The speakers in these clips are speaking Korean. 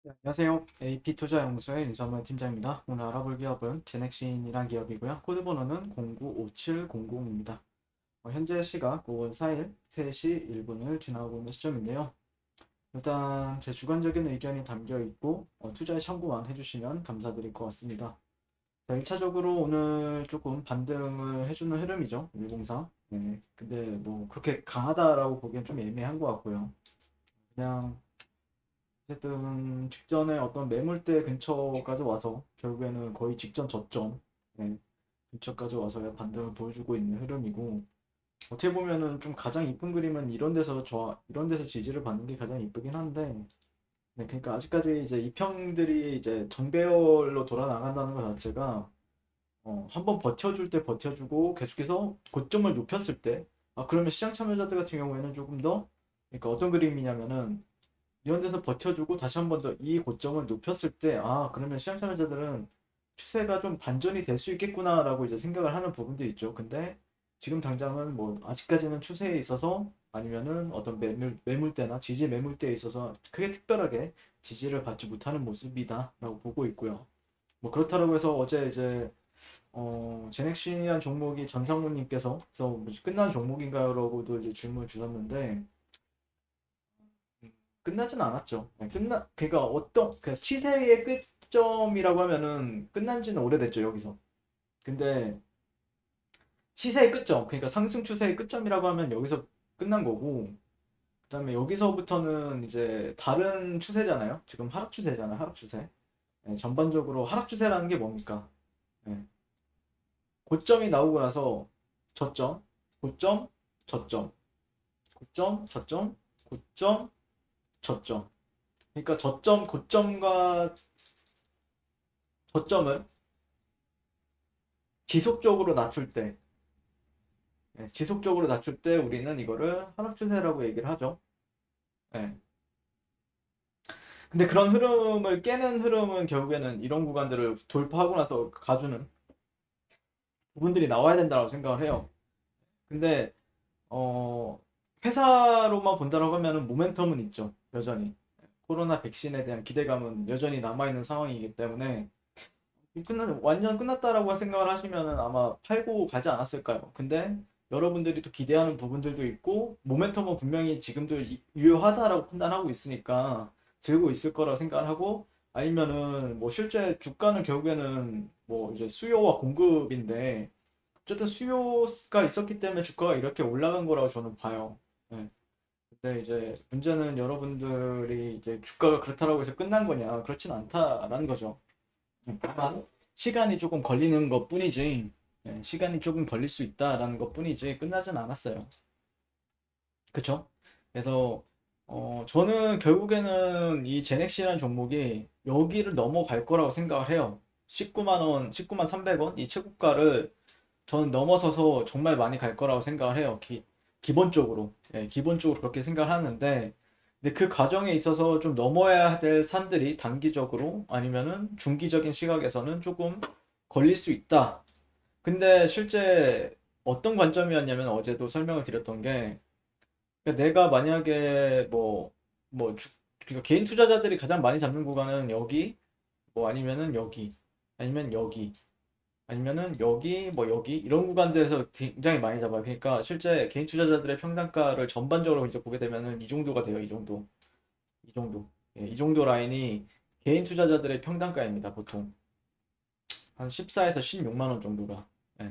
네, 안녕하세요. AP투자연구소의 윤성문 팀장입니다. 오늘 알아볼 기업은 제넥신이란 기업이고요. 코드번호는 095700입니다. 현재 시각 5월 4일 3시 1분을 지나고 있는 시점인데요. 일단 제 주관적인 의견이 담겨 있고 투자에 참고만 해주시면 감사드릴 것 같습니다. 자, 1차적으로 오늘 조금 반등을 해주는 흐름이죠. 104. 네, 근데 뭐 그렇게 강하다라고 보기엔 좀 애매한 것 같고요. 그냥 어쨌든 직전에 어떤 매물대 근처까지 와서 결국에는 거의 직전 저점 네, 근처까지 와서야 반등을 보여주고 있는 흐름이고, 어떻게 보면은 좀 가장 이쁜 그림은 이런 데서 지지를 받는 게 가장 이쁘긴 한데, 네, 그러니까 아직까지 이제 이평들이 이제 정배열로 돌아 나간다는 것 자체가 한번 버텨줄 때 버텨주고 계속해서 고점을 높였을 때, 그러면 시장 참여자들 같은 경우에는 조금 더, 그러니까 어떤 그림이냐면은 이런 데서 버텨주고 다시 한 번 더 이 고점을 높였을 때, 그러면 시장 참여자들은 추세가 좀 반전이 될 수 있겠구나라고 이제 생각을 하는 부분도 있죠. 근데 지금 당장은 뭐 아직까지는 추세에 있어서 아니면은 어떤 매물대나 지지 매물대에 있어서 크게 특별하게 지지를 받지 못하는 모습이다라고 보고 있고요. 뭐 그렇다고 해서 어제 이제 제넥신이라는 종목이 전상무님께서 그래서 뭐 끝난 종목인가요라고도 이제 질문을 주셨는데, 끝나진 않았죠. 네, 그러니까 그 시세의 끝점이라고 하면은 끝난 지는 오래됐죠, 여기서. 근데 시세의 끝점, 그러니까 상승 추세의 끝점이라고 하면 여기서 끝난 거고, 그다음에 여기서부터는 이제 다른 추세잖아요. 지금 하락 추세잖아요, 하락 추세. 네, 전반적으로 하락 추세라는 게 뭡니까? 네, 고점이 나오고 나서 저점, 고점, 저점, 고점, 저점, 고점, 저점. 그러니까 저점, 고점과 저점을 지속적으로 낮출 때, 지속적으로 낮출 때 우리는 이거를 하락 추세라고 얘기를 하죠. 예. 근데 그런 흐름을 깨는 흐름은 결국에는 이런 구간들을 돌파하고 나서 가주는 부분들이 나와야 된다고 생각을 해요. 근데 어, 회사로만 본다라고 하면은 모멘텀은 있죠. 여전히. 코로나 백신에 대한 기대감은 여전히 남아있는 상황이기 때문에 완전 끝났다라고 생각을 하시면은 아마 팔고 가지 않았을까요? 근데 여러분들이 또 기대하는 부분들도 있고 모멘텀은 분명히 지금도 유효하다라고 판단하고 있으니까 들고 있을 거라고 생각을 하고, 아니면은 뭐 실제 주가는 결국에는 뭐 이제 수요와 공급인데 어쨌든 수요가 있었기 때문에 주가가 이렇게 올라간 거라고 저는 봐요. 네. 근데 이제 문제는 여러분들이 이제 주가가 그렇다라고 해서 끝난 거냐? 그렇진 않다라는 거죠. 다만 시간이 조금 걸리는 것 뿐이지, 시간이 조금 걸릴 수 있다라는 것 뿐이지 끝나진 않았어요. 그쵸? 그래서 저는 결국에는 이 제넥시라는 종목이 여기를 넘어갈 거라고 생각을 해요. 19만 원, 19만 300원 이 최고가를 저는 넘어서서 정말 많이 갈 거라고 생각을 해요. 기본적으로. 기본적으로 그렇게 생각을 하는데, 근데 그 과정에 있어서 좀 넘어야 될 산들이 단기적으로 아니면은 중기적인 시각에서는 조금 걸릴 수 있다. 근데 실제 어떤 관점이었냐면 어제도 설명을 드렸던 게, 그러니까 내가 만약에 그러니까 개인 투자자들이 가장 많이 잡는 구간은 여기, 뭐 아니면은 여기, 아니면 여기, 아니면은 여기 뭐 여기 이런 구간들에서 굉장히 많이 잡아요. 그러니까 실제 개인 투자자들의 평단가를 전반적으로 이제 보게 되면은 이 정도가 돼요. 이 정도. 이 정도. 이 정도 라인이 개인 투자자들의 평단가입니다. 보통 한 14에서 16만 원 정도가. 예.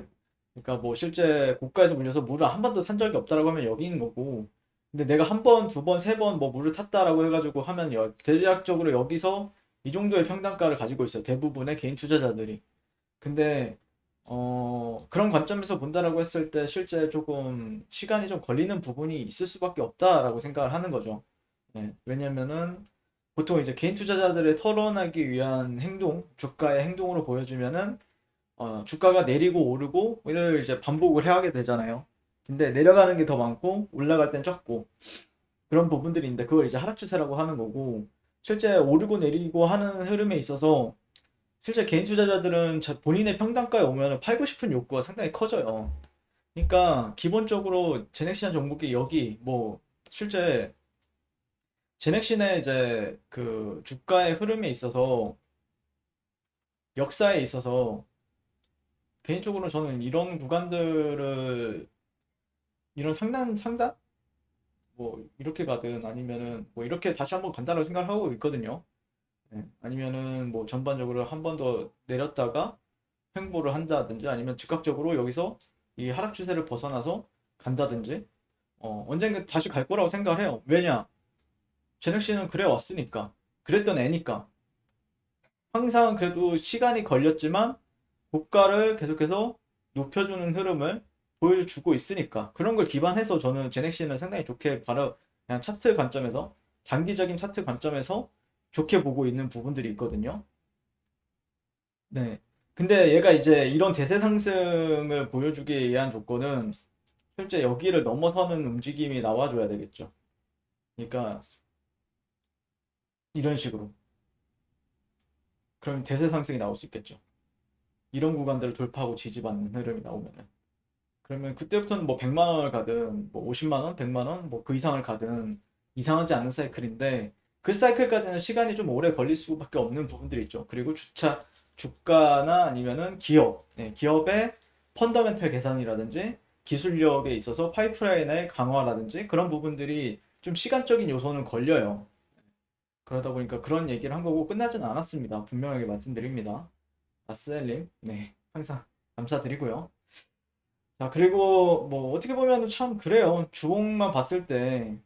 그러니까 뭐 실제 고가에서 물려서 물을 한 번도 산 적이 없다라고 하면 여기 있는 거고, 근데 내가 한 번, 두 번, 세 번 뭐 물을 탔다라고 해가지고 하면 대략적으로 여기서 이 정도의 평단가를 가지고 있어요. 대부분의 개인 투자자들이. 근데 그런 관점에서 본다라고 했을 때 실제 조금 시간이 좀 걸리는 부분이 있을 수밖에 없다라고 생각을 하는 거죠. 왜냐면은 보통 이제 개인 투자자들을 털어내기 위한 행동, 주가의 행동으로 보여주면은 주가가 내리고 오르고 이를 이제 반복을 해야 하게 되잖아요. 근데 내려가는 게 더 많고 올라갈 땐 적고 그런 부분들이 있는데, 그걸 이제 하락 추세라고 하는 거고, 실제 오르고 내리고 하는 흐름에 있어서 실제 개인 투자자들은 본인의 평단가에 오면 팔고 싶은 욕구가 상당히 커져요. 그러니까 기본적으로 제넥시한 종목이 여기 뭐 실제 제넥신의 이제 그 주가의 흐름에 있어서 역사에 있어서 개인적으로 저는 이런 구간들을 이런 상단 뭐 이렇게 가든 아니면은 뭐 이렇게 다시 한번 간다고 생각을 하고 있거든요. 네. 아니면은 뭐 전반적으로 한 번 더 내렸다가 횡보를 한다든지 아니면 즉각적으로 여기서 이 하락 추세를 벗어나서 간다든지 언젠가 다시 갈 거라고 생각을 해요. 왜냐? 제넥시는 그래 왔으니까. 그랬던 애니까. 항상 그래도 시간이 걸렸지만 고가를 계속해서 높여주는 흐름을 보여주고 있으니까 그런 걸 기반해서 저는 제넥시는 상당히 좋게 바로 그냥 차트 관점에서 장기적인 차트 관점에서 좋게 보고 있는 부분들이 있거든요. 네. 근데 얘가 이제 이런 대세 상승을 보여주기 위한 조건은 실제 여기를 넘어서는 움직임이 나와줘야 되겠죠. 그러니까 이런 식으로. 그럼 대세 상승이 나올 수 있겠죠. 이런 구간들을 돌파하고 지지받는 흐름이 나오면은. 그러면 그때부터는 뭐 100만 원을 가든 뭐 50만 원, 100만 원, 뭐 그 이상을 가든 이상하지 않은 사이클인데 그 사이클까지는 시간이 좀 오래 걸릴 수밖에 없는 부분들이 있죠. 그리고 주가나 아니면은 기업, 네, 기업의 펀더멘털 개선이라든지 기술력에 있어서 파이프라인의 강화라든지 그런 부분들이 좀 시간적인 요소는 걸려요. 그러다 보니까 그런 얘기를 한 거고 끝나진 않았습니다. 분명하게 말씀드립니다. 아스엘님, 네, 항상 감사드리고요. 자, 그리고 뭐 어떻게 보면 참 그래요. 주홍만 봤을 때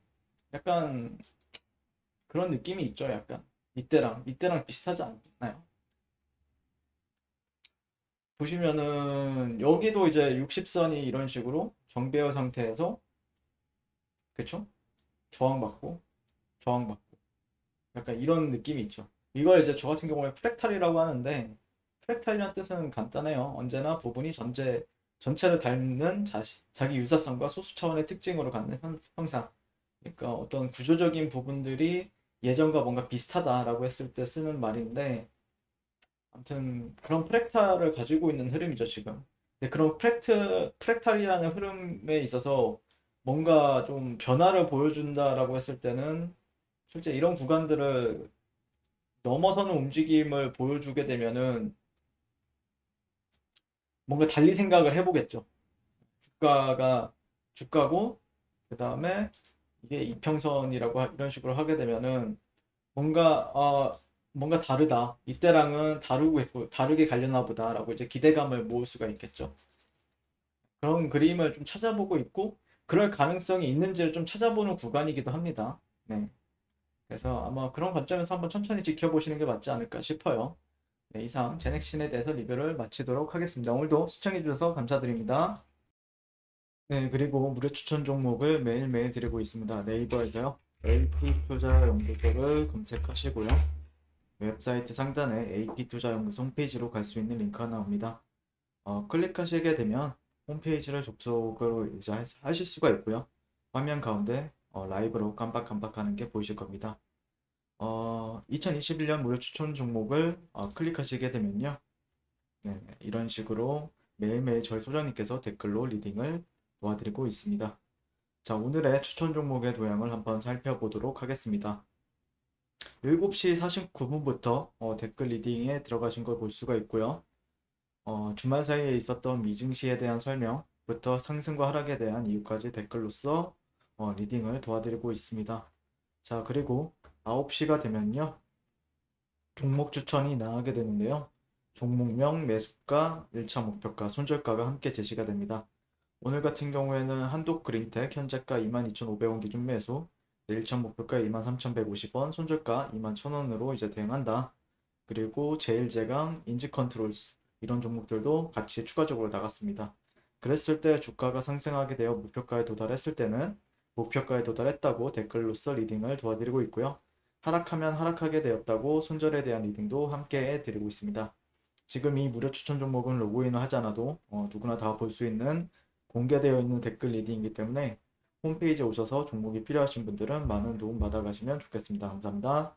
약간 그런 느낌이 있죠. 약간 이때랑 비슷하지 않나요? 보시면은 여기도 이제 60선이 이런 식으로 정배어 상태에서 그쵸? 저항받고 저항받고 약간 이런 느낌이 있죠. 이걸 이제 저 같은 경우에 프랙탈이라고 하는데 프랙탈이라는 뜻은 간단해요. 언제나 부분이 전체를 닮는 자기 유사성과 소수 차원의 특징으로 갖는 형상. 그러니까 어떤 구조적인 부분들이 예전과 뭔가 비슷하다라고 했을 때 쓰는 말인데 아무튼 그런 프랙탈을 가지고 있는 흐름이죠, 지금. 근데 그런 프랙탈이라는 흐름에 있어서 뭔가 좀 변화를 보여준다라고 했을 때는 실제 이런 구간들을 넘어서는 움직임을 보여주게 되면은 뭔가 달리 생각을 해보겠죠. 주가가 주가고 그 다음에 이게 이평선이라고 이런 식으로 하게 되면은 뭔가 뭔가 다르다. 이때랑은 다르고 있고 다르게 가려나 보다라고 이제 기대감을 모을 수가 있겠죠. 그런 그림을 좀 찾아보고 있고 그럴 가능성이 있는지를 좀 찾아보는 구간이기도 합니다. 네. 그래서 아마 그런 관점에서 한번 천천히 지켜보시는 게 맞지 않을까 싶어요. 네, 이상 제넥신에 대해서 리뷰를 마치도록 하겠습니다. 오늘도 시청해주셔서 감사드립니다. 네, 그리고 무료 추천 종목을 매일매일 드리고 있습니다. 네이버에서요. AP투자 연구소를 검색하시고요. 웹사이트 상단에 AP투자연구소 홈페이지로 갈 수 있는 링크가 나옵니다. 클릭하시게 되면 홈페이지를 접속을 이제 하실 수가 있고요. 화면 가운데 라이브로 깜빡깜빡하는 게 보이실 겁니다. 2021년 무료 추천 종목을 클릭하시게 되면요. 네, 이런 식으로 매일매일 저희 소장님께서 댓글로 리딩을 도와드리고 있습니다. 자, 오늘의 추천 종목의 도형을 한번 살펴보도록 하겠습니다. 7시 49분부터 댓글 리딩에 들어가신 걸 볼 수가 있고요. 주말 사이에 있었던 미증시에 대한 설명부터 상승과 하락에 대한 이유까지 댓글로서 리딩을 도와드리고 있습니다. 자, 그리고 9시가 되면요. 종목 추천이 나가게 되는데요. 종목명, 매수가, 1차 목표가, 손절가가 함께 제시가 됩니다. 오늘 같은 경우에는 한독그린텍 현재가 22,500원 기준 매수, 1차 목표가 23,150원, 손절가 21,000원으로 이제 대응한다. 그리고 제일제강, 인지컨트롤스 이런 종목들도 같이 추가적으로 나갔습니다. 그랬을 때 주가가 상승하게 되어 목표가에 도달했을 때는 목표가에 도달했다고 댓글로써 리딩을 도와드리고 있고요. 하락하면 하락하게 되었다고 손절에 대한 리딩도 함께 해드리고 있습니다. 지금 이 무료 추천 종목은 로그인을 하지 않아도 누구나 다 볼 수 있는 공개되어 있는 댓글 리딩이기 때문에 홈페이지에 오셔서 종목이 필요하신 분들은 많은 도움 받아가시면 좋겠습니다. 감사합니다.